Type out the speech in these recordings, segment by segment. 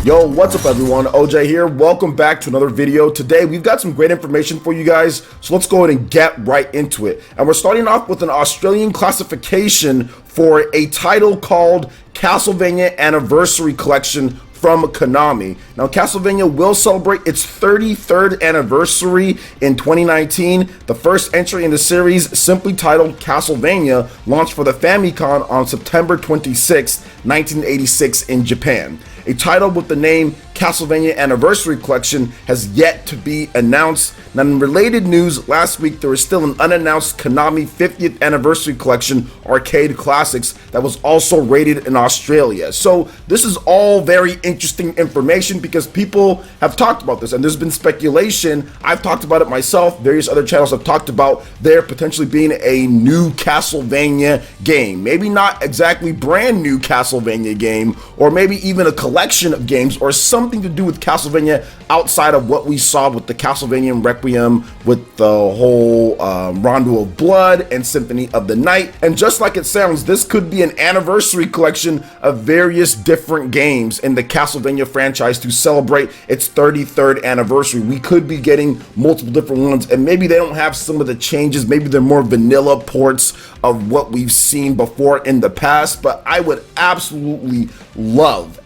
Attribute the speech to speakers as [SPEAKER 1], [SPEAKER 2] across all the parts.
[SPEAKER 1] Yo, what's up everyone? OJ here. Welcome back to another video. Today we've got some great information for you guys, so let's go ahead and get right into it. And we're starting off with an Australian classification for a title called Castlevania Anniversary Collection from Konami. Now, Castlevania will celebrate its 33rd anniversary in 2019. The first entry in the series, simply titled Castlevania, launched for the Famicom on September 26, 1986 in Japan. A title with the name Castlevania Anniversary Collection has yet to be announced. Now, in related news, last week there was still an unannounced Konami 50th Anniversary Collection arcade classics that was also rated in Australia. So this is all very interesting information because people have talked about this and there's been speculation. I've talked about it myself. Various other channels have talked about there potentially being a new Castlevania game. Maybe not exactly brand new Castlevania game, or maybe even a collection of games or something to do with Castlevania outside of what we saw with the Castlevania Requiem, with the whole Rondo of Blood and Symphony of the Night. And just like it sounds, this could be an anniversary collection of various different games in the Castlevania franchise to celebrate its 33rd anniversary. We could be getting multiple different ones, and maybe they don't have some of the changes. Maybe they're more vanilla ports of what we've seen before in the past, but I would absolutely love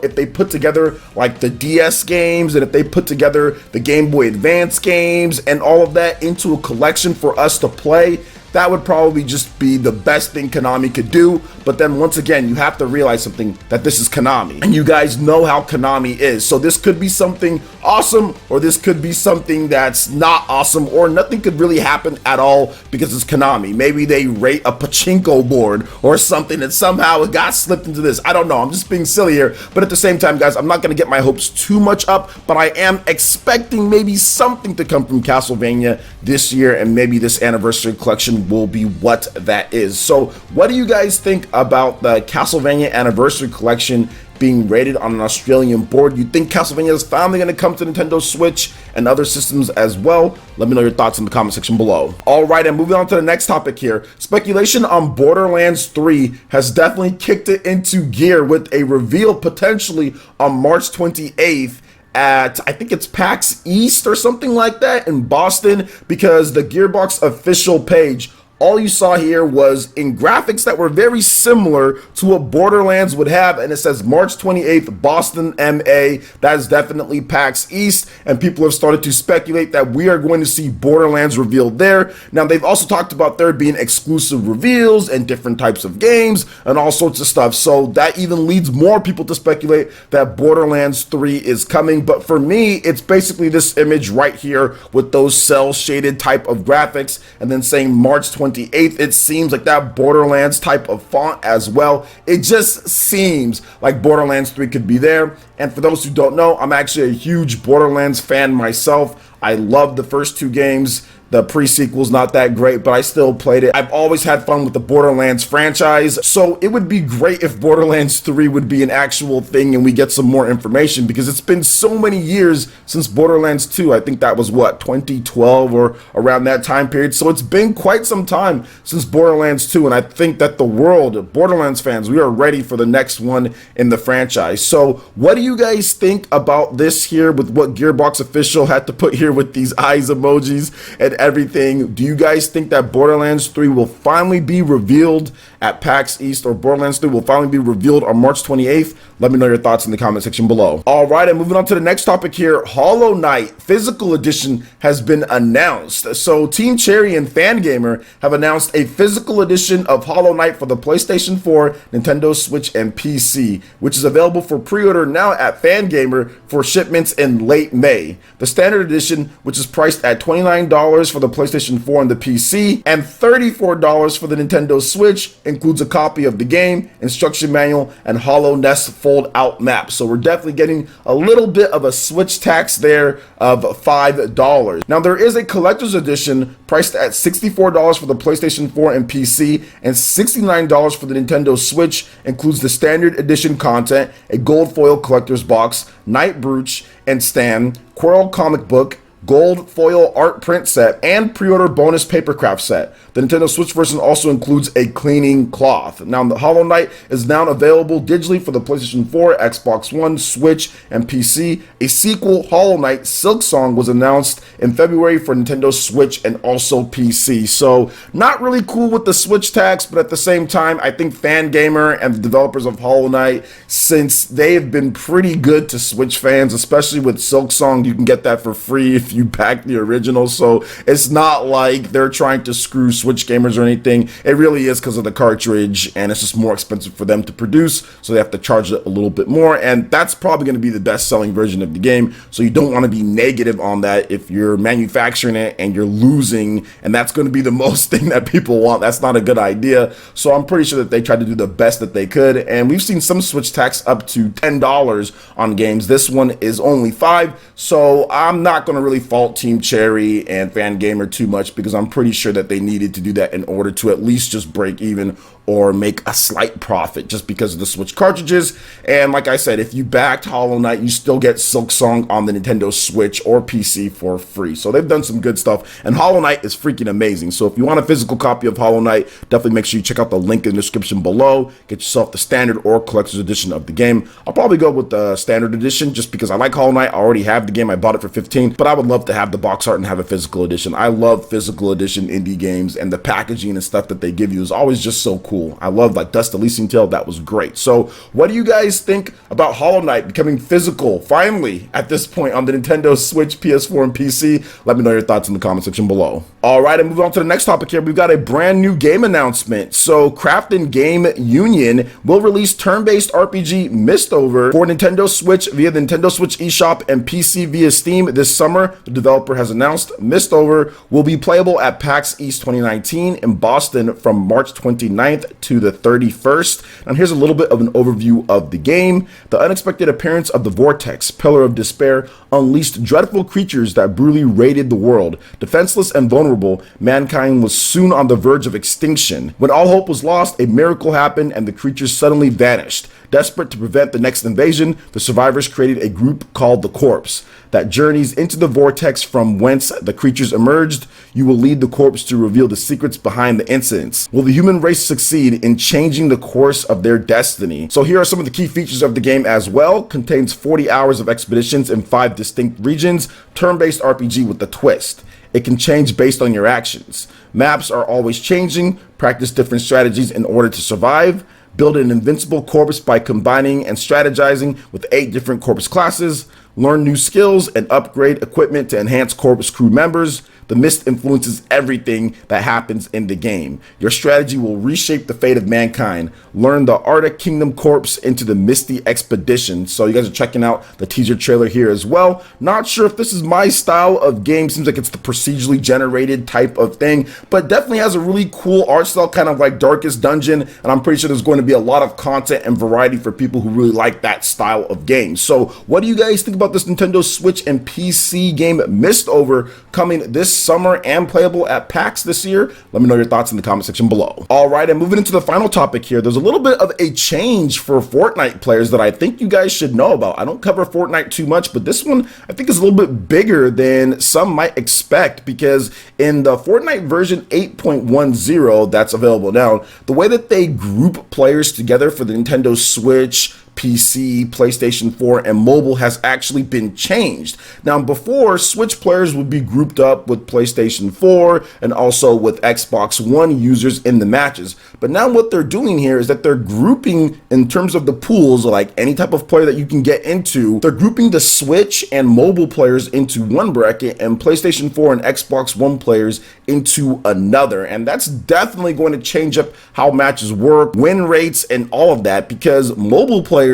[SPEAKER 1] if they put together like the DS games, and if they put together the Game Boy Advance games and all of that into a collection for us to play. That would probably just be the best thing Konami could do. But then once again, you have to realize something, that this is Konami, and you guys know how Konami is. So this could be something awesome, or this could be something that's not awesome, or nothing could really happen at all because it's Konami. Maybe they rate a pachinko board or something and somehow it got slipped into this. I don't know. I'm just being silly here. But at the same time, guys, I'm not going to get my hopes too much up, but I am expecting maybe something to come from Castlevania this year, and maybe this anniversary collection will be what that is. So what do you guys think about the Castlevania Anniversary Collection being rated on an Australian board? You think Castlevania is finally going to come to Nintendo Switch and other systems as well? Let me know your thoughts in the comment section below. Alright, and moving on to the next topic here. Speculation on Borderlands 3 has definitely kicked it into gear with a reveal potentially on March 28th at, I think it's PAX East or something like that in Boston, because the Gearbox official page, all you saw here was in graphics that were very similar to what Borderlands would have, and it says March 28th, Boston, MA. That is definitely PAX East, and people have started to speculate that we are going to see Borderlands revealed there. Now, they've also talked about there being exclusive reveals and different types of games and all sorts of stuff, so that even leads more people to speculate that Borderlands 3 is coming. But for me, it's basically this image right here with those cel-shaded type of graphics, and then saying March 28th. It seems like that Borderlands type of font as well. It just seems like Borderlands 3 could be there. And for those who don't know, I'm actually a huge Borderlands fan myself. I love the first two games. The pre-sequel's not that great, but I still played it. I've always had fun with the Borderlands franchise, so it would be great if Borderlands 3 would be an actual thing and we get some more information, because it's been so many years since Borderlands 2. I think that was, what, 2012 or around that time period. So it's been quite some time since Borderlands 2, and I think that the world, Borderlands fans, we are ready for the next one in the franchise. So what do you guys think about this here with what Gearbox official had to put here with these eyes emojis and everything? Do you guys think that Borderlands 3 will finally be revealed at PAX East, or Borderlands 3 will finally be revealed on March 28th? Let me know your thoughts in the comment section below. All right, and moving on to the next topic here, Hollow Knight Physical Edition has been announced. So Team Cherry and Fangamer have announced a physical edition of Hollow Knight for the PlayStation 4, Nintendo Switch, and PC, which is available for pre-order now at Fangamer for shipments in late May. The standard edition, which is priced at $29 for the PlayStation 4 and the PC, and $34 for the Nintendo Switch, includes a copy of the game, instruction manual, and Hollow Nest fold-out map. So we're definitely getting a little bit of a Switch tax there of $5. Now, there is a collector's edition priced at $64 for the PlayStation 4 and PC, and $69 for the Nintendo Switch. Includes the standard edition content, a gold foil collector's box, Night Brooch and stand, Quirrell comic book, gold foil art print set, and pre-order bonus papercraft set. The Nintendo Switch version also includes a cleaning cloth. Now, the Hollow Knight is now available digitally for the PlayStation 4, Xbox One, Switch, and PC. A sequel, Hollow Knight Silksong, was announced in February for Nintendo Switch and also PC. So, not really cool with the Switch tax, but at the same time, I think Fangamer and the developers of Hollow Knight, since they have been pretty good to Switch fans, especially with Silksong, you can get that for free if you pack the original. So, it's not like they're trying to screw Switch gamers or anything. It really is because of the cartridge, and it's just more expensive for them to produce, so they have to charge it a little bit more, and that's probably going to be the best selling version of the game. So you don't want to be negative on that if you're manufacturing it and you're losing, and that's going to be the most thing that people want. That's not a good idea. So I'm pretty sure that they tried to do the best that they could, and we've seen some Switch tax up to $10 on games. This one is only $5, so I'm not going to really fault Team Cherry and Fangamer too much, because I'm pretty sure that they needed to do that in order to at least just break even or make a slight profit just because of the Switch cartridges. And like I said, if you backed Hollow Knight, you still get Silksong on the Nintendo Switch or PC for free. So they've done some good stuff, and Hollow Knight is freaking amazing. So if you want a physical copy of Hollow Knight, definitely make sure you check out the link in the description below. Get yourself the standard or collector's edition of the game. I'll probably go with the standard edition just because I like Hollow Knight. I already have the game. I bought it for $15, but I would love to have the box art and have a physical edition. I love physical edition indie games, and the packaging and stuff that they give you is always just so cool. I love like Dust Elysium Tale. That was great. So what do you guys think about Hollow Knight becoming physical finally at this point on the Nintendo Switch, PS4, and PC? Let me know your thoughts in the comment section below. All right, and moving on to the next topic here, we've got a brand new game announcement. So Craft and Game Union will release turn-based RPG Mistover for Nintendo Switch via the Nintendo Switch eShop and PC via Steam this summer. The developer has announced Mistover will be playable at PAX East 2019 in Boston from March 29th to the 31st. And here's a little bit of an overview of the game. The unexpected appearance of the Vortex, Pillar of Despair, unleashed dreadful creatures that brutally raided the world. Defenseless and vulnerable, mankind was soon on the verge of extinction. When all hope was lost, a miracle happened and the creatures suddenly vanished. Desperate to prevent the next invasion, the survivors created a group called the Corpse that journeys into the vortex from whence the creatures emerged. You will lead the Corpse to reveal the secrets behind the incidents. Will the human race succeed in changing the course of their destiny? So here are some of the key features of the game as well. Contains 40 hours of expeditions in 5 distinct regions. Turn-based RPG with a twist. It can change based on your actions. Maps are always changing. Practice different strategies in order to survive. Build an invincible corpse by combining and strategizing with 8 different corpse classes. Learn new skills and upgrade equipment to enhance corpse crew members. The mist influences everything that happens in the game. Your strategy will reshape the fate of mankind. Learn the Arctic Kingdom Corpse into the Misty Expedition. So you guys are checking out the teaser trailer here as well. Not sure if this is my style of game. Seems like it's the procedurally generated type of thing, but definitely has a really cool art style, kind of like Darkest Dungeon. And I'm pretty sure there's going to be a lot of content and variety for people who really like that style of game. So what do you guys think about this Nintendo Switch and PC game Mistover coming this summer and playable at PAX this year? Let me know your thoughts in the comment section below. All right, and moving into the final topic here, there's a little bit of a change for Fortnite players that I think you guys should know about. I don't cover Fortnite too much, but this one I think is a little bit bigger than some might expect, because in the Fortnite version 8.10 that's available now, the way that they group players together for the Nintendo Switch, PC, PlayStation 4, and mobile has actually been changed. Now, before, Switch players would be grouped up with PlayStation 4 and also with Xbox One users in the matches. But now what they're doing here is that they're grouping in terms of the pools, like any type of player that you can get into, they're grouping the Switch and mobile players into one bracket and PlayStation 4 and Xbox One players into another. And that's definitely going to change up how matches work, win rates, and all of that, because mobile players,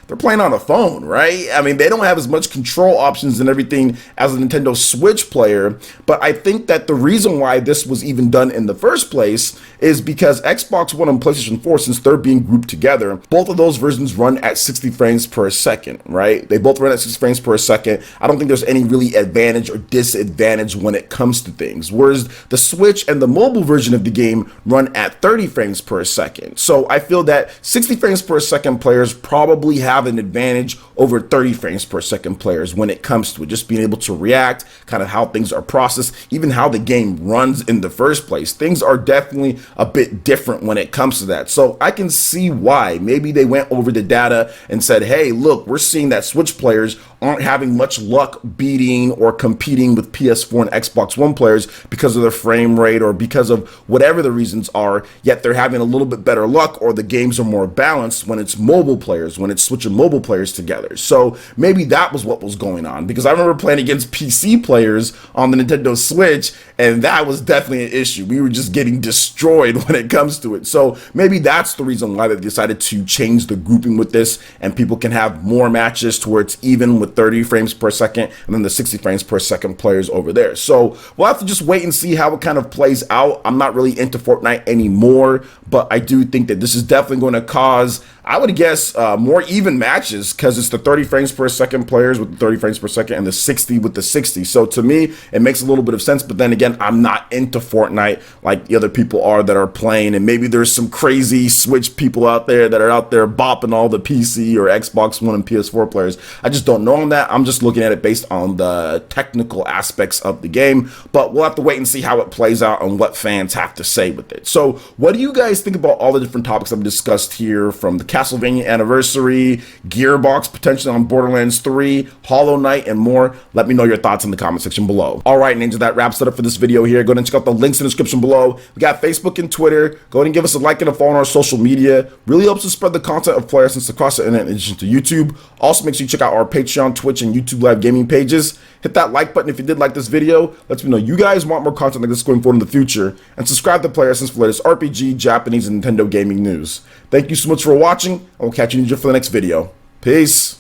[SPEAKER 1] they're playing on a phone, right? I mean, they don't have as much control options and everything as a Nintendo Switch player. But I think that the reason why this was even done in the first place is because Xbox One and PlayStation 4, since they're being grouped together, both of those versions run at 60 frames per second, right? They both run at 60 frames per second. I don't think there's any really advantage or disadvantage when it comes to things. Whereas the Switch and the mobile version of the game run at 30 frames per second. So I feel that 60 frames per second players probably probably have an advantage over 30 frames per second players when it comes to it, just being able to react, kind of how things are processed, even how the game runs in the first place. Things are definitely a bit different when it comes to that. So I can see why maybe they went over the data and said, hey, look, we're seeing that Switch players aren't having much luck beating or competing with PS4 and Xbox One players because of their frame rate or because of whatever the reasons are, yet they're having a little bit better luck, or the games are more balanced when it's mobile players, when it's Switch and mobile players together. So maybe that was what was going on, because I remember playing against PC players on the Nintendo Switch, and that was definitely an issue. We were just getting destroyed when it comes to it. So maybe that's the reason why they decided to change the grouping with this, and people can have more matches to where it's even with 30 frames per second and then the 60 frames per second players over there. So we'll have to just wait and see how it kind of plays out. I'm not really into Fortnite anymore, but I do think that this is definitely going to cause, I would guess, more even matches, because it's the 30 frames per second players with the 30 frames per second and the 60 with the 60. So to me, it makes a little bit of sense. But then again, I'm not into Fortnite like the other people are that are playing. And maybe there's some crazy Switch people out there that are out there bopping all the PC or Xbox One and PS4 players. I just don't know on that. I'm just looking at it based on the technical aspects of the game. But we'll have to wait and see how it plays out and what fans have to say with it. So what do you guys think about all the different topics I've discussed here, from the Castlevania Anniversary, Gearbox potentially on Borderlands 3, Hollow Knight, and more? Let me know your thoughts in the comment section below. All right, Ninja, that wraps it up for this video here. Go ahead and check out the links in the description below. We got Facebook and Twitter. Go ahead and give us a like and a follow on our social media. Really helps us spread the content of PlayerEssence across the internet in addition to YouTube. Also, make sure you check out our Patreon, Twitch, and YouTube live gaming pages. Hit that like button if you did like this video. Let me know you guys want more content like this going forward in the future. And subscribe to PlayerEssence for the latest RPG, Japanese, and Nintendo gaming news. Thank you so much for watching, and we'll catch you for the next video. Peace.